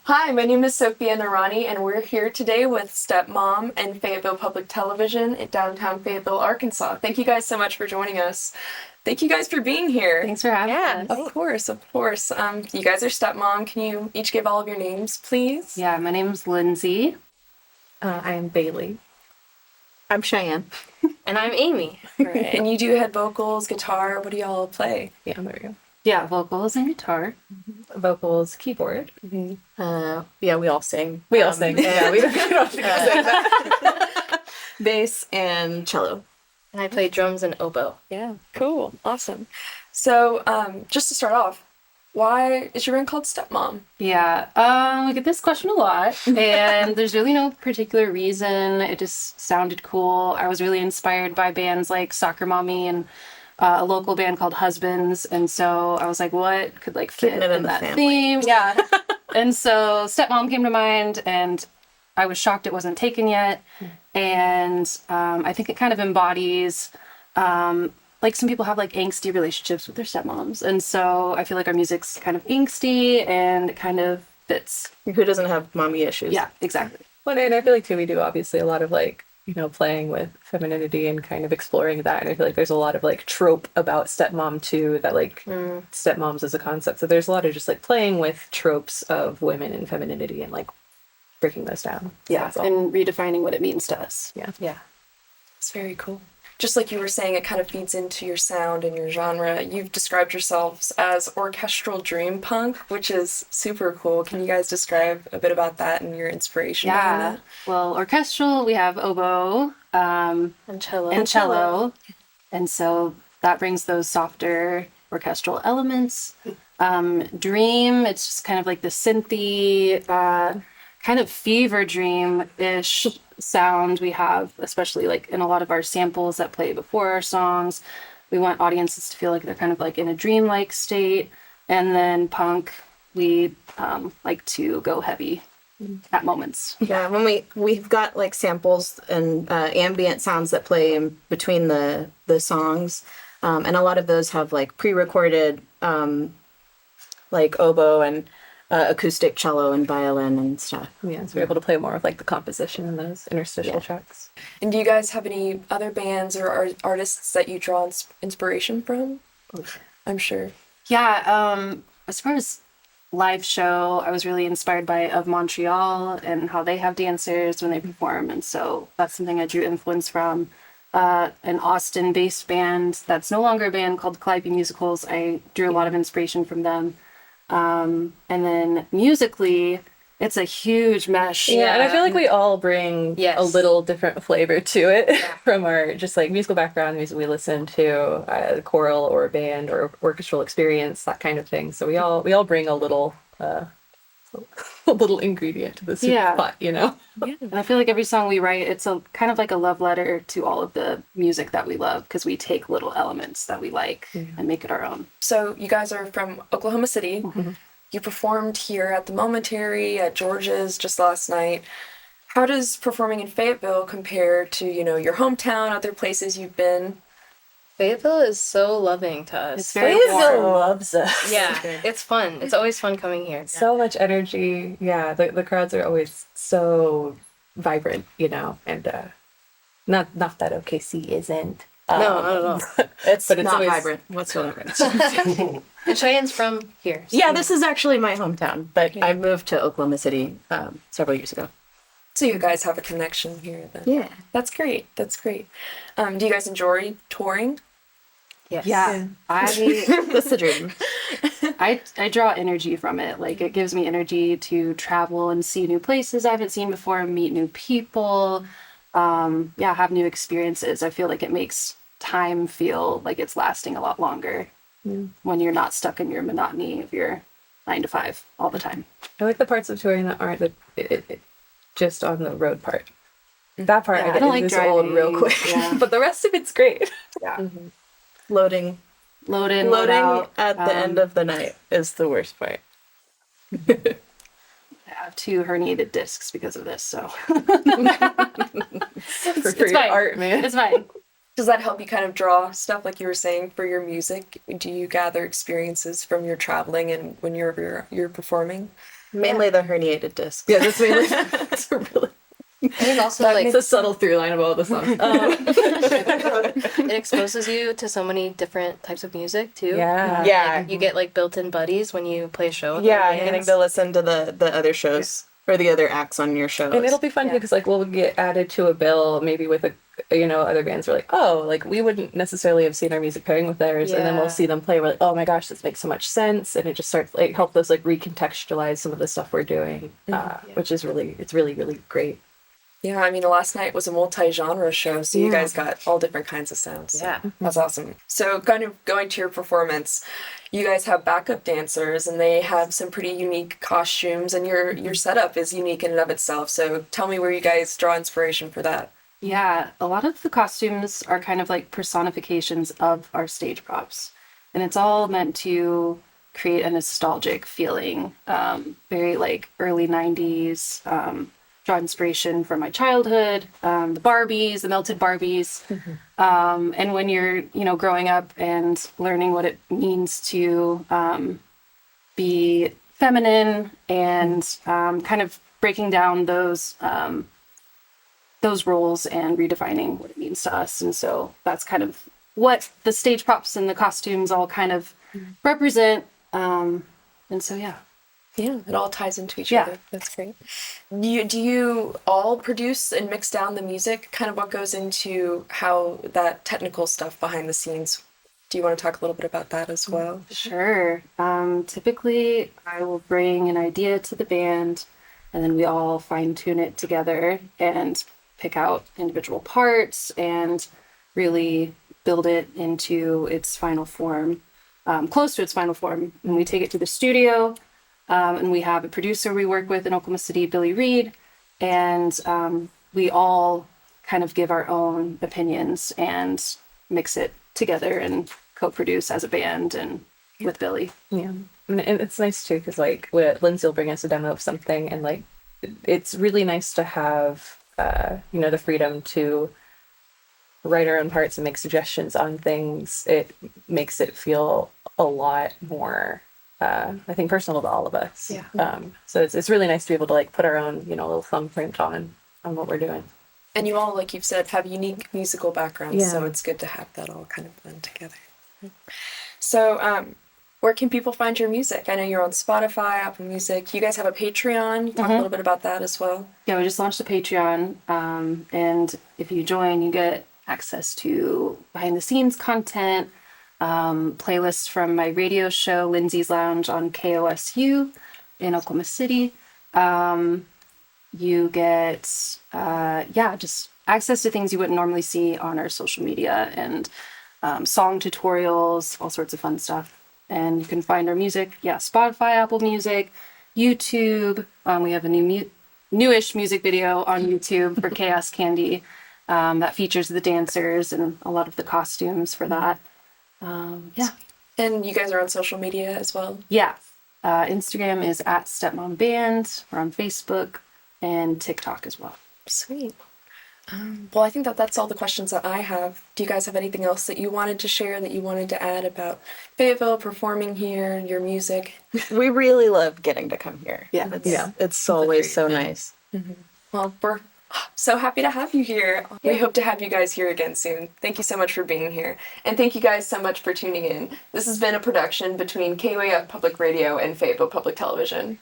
Hi, my name is Sophia Nourani, and we're here today with Stepmom and Fayetteville Public Television in downtown Fayetteville, Arkansas. Thank you guys so much for joining us. Thank you guys for being here. Thanks for having us. Of course, of course. You guys are Stepmom. Can you each give all of your names, please? Yeah, my name's Lindsay. I'm Bailey. I'm Cheyenne. And I'm Amy. Right. And you do head vocals, guitar. What do y'all play? Yeah, there we go. Yeah, vocals and guitar. Vocals, keyboard. Yeah, we all sing. We all sing. Yeah, we don't sing that. Bass and cello. And I play drums and oboe. Yeah, cool. Awesome. So, just to start off, why is your band called Stepmom? Yeah, we get this question a lot, and there's really no particular reason. It just sounded cool. I was really inspired by bands like Soccer Mommy and a local band called Husbands, and so I was like, what could like fit in that theme? Yeah. And so Stepmom came to mind, and I was shocked it wasn't taken yet. And I think it kind of embodies like some people have like angsty relationships with their stepmoms, and so I feel like our music's kind of angsty and it kind of fits. Who doesn't have mommy issues? Yeah, exactly. Well, and I feel like too, we do obviously a lot of like, playing with femininity and kind of exploring that. And I feel like there's a lot of like trope about stepmom too, that like stepmoms as a concept. So there's a lot of just like playing with tropes of women and femininity and like breaking those down. Yeah, and redefining what it means to us. Yeah. It's very cool. Just like you were saying, it kind of feeds into your sound and your genre. You've described yourselves as orchestral dream punk, which is super cool. Can you guys describe a bit about that and your inspiration behind that? Well, orchestral, we have oboe And cello. and cello. And so that brings those softer orchestral elements. Dream, it's just kind of like the synthy, kind of fever dream-ish sound we have, especially like in a lot of our samples that play before our songs. We want audiences to feel like they're kind of like in a dreamlike state. And then punk, we like to go heavy at moments. Yeah, when we've got like samples and ambient sounds that play in between the songs, and a lot of those have like pre-recorded like oboe and acoustic cello and violin and stuff. Yeah, so we're able to play more of like the composition in those interstitial tracks. And do you guys have any other bands or artists that you draw inspiration from? I'm sure. Yeah, as far as live show, I was really inspired by Of Montreal and how they have dancers when they perform, and so that's something I drew influence from. An Austin-based band that's no longer a band called Calliope Musicals. I drew a lot of inspiration from them. And then musically, it's a huge mesh. Yeah, and I feel like we all bring Yes. a little different flavor to it from our just like musical background, music we listen to, choral or band or orchestral experience, that kind of thing. So we all bring a little ingredient to the soup pot, And I feel like every song we write, it's a kind of like a love letter to all of the music that we love, because we take little elements that we like and make it our own. So you guys are from Oklahoma City. You performed here at the Momentary, at George's just last night. How does performing in Fayetteville compare to, your hometown, other places you've been? Fayetteville is so loving to us. It's very Fayetteville warm. loves us. Yeah, it's fun. It's always fun coming here. So much energy. Yeah, the crowds are always so vibrant, and not that OKC isn't. No, not at all. It's But it's not always vibrant whatsoever. And Cheyenne's from here. So Yeah, this is actually my hometown, but I moved to Oklahoma City several years ago. So you guys have a connection here then. Yeah. That's great. That's great. Do you guys enjoy touring? Yes. Yeah, That's the dream. I draw energy from it. Like, it gives me energy to travel and see new places I haven't seen before, meet new people, have new experiences. I feel like it makes time feel like it's lasting a lot longer when you're not stuck in your monotony of your 9 to 5 all the time. I like the parts of touring that aren't just on the road part. That part Yeah, I I don't get like old real driving. quick, Yeah. but the rest of it's great. Yeah. Loading Load in, load out. at the end of the night is the worst part. I have 2 herniated discs because of this, so For it's your fine. art, man. It's fine. Does that help you kind of draw stuff like you were saying for your music? Do you gather experiences from your traveling and when you're performing? Mainly the herniated disc. Yeah, that's mainly it's a really I think also like it's a subtle through line of all the songs. it exposes you to so many different types of music too. Yeah. Yeah. Like, you get like built-in buddies when you play a show. With Yeah, other getting bands. to listen to the other shows or the other acts on your shows. And it'll be fun because like we'll get added to a bill maybe with other bands are like, oh, like we wouldn't necessarily have seen our music pairing with theirs, and then we'll Yeah. see them play. We're like, oh my gosh, this makes so much sense, and it just starts like help us like recontextualize some of the stuff we're doing, which is really great. Yeah, I mean, last night was a multi-genre show, so you guys got all different kinds of sounds. So Yeah. that's awesome. So kind of going to your performance, you guys have backup dancers, and they have some pretty unique costumes, and your setup is unique in and of itself. So tell me where you guys draw inspiration for that. Yeah, a lot of the costumes are kind of like personifications of our stage props. And it's all meant to create a nostalgic feeling, very like early 90s, draw inspiration from my childhood, the Barbies, the melted Barbies. And when you're, growing up and learning what it means to be feminine and kind of breaking down those roles and redefining what it means to us. And so that's kind of what the stage props and the costumes all kind of represent. And so, yeah. Yeah, it all ties into each Yeah. other. That's great. Do you all produce and mix down the music? Kind of what goes into how that technical stuff behind the scenes? Do you want to talk a little bit about that as well? Sure. Typically, I will bring an idea to the band, and then we all fine tune it together and pick out individual parts and really build it into its final form, close to its final form. And we take it to the studio, and we have a producer we work with in Oklahoma City, Billy Reed, and we all kind of give our own opinions and mix it together and co-produce as a band and with Billy. Yeah, and it's nice too because like Lindsay will bring us a demo of something, and like it's really nice to have the freedom to write our own parts and make suggestions on things. It makes it feel a lot more, I think, personal to all of us. Yeah. So it's really nice to be able to like put our own little thumbprint on what we're doing. And you all, like you've said, have unique musical backgrounds, Yeah. so it's good to have that all kind of blend together. So, where can people find your music? I know you're on Spotify, Apple Music. You guys have a Patreon. Talk a little bit about that as well. Yeah, we just launched a Patreon, and if you join, you get access to behind the scenes content, playlists from my radio show, Lindsay's Lounge on KOSU in Oklahoma City. You get, just access to things you wouldn't normally see on our social media and song tutorials, all sorts of fun stuff. And you can find our music, Spotify, Apple Music, YouTube. We have a newish music video on YouTube for Chaos Candy that features the dancers and a lot of the costumes for that. And you guys are on social media as well. Yeah. Instagram is at Stepmom Band. We're on Facebook and TikTok as well. Sweet. Well, I think that's all the questions that I have. Do you guys have anything else that you wanted to share, that you wanted to add about Fayetteville, performing here, your music? We really love getting to come here. Yeah. It's always so nice. Well, we're so happy to have you here. We hope to have you guys here again soon. Thank you so much for being here. And thank you guys so much for tuning in. This has been a production between KUAF Public Radio and Fayetteville Public Television.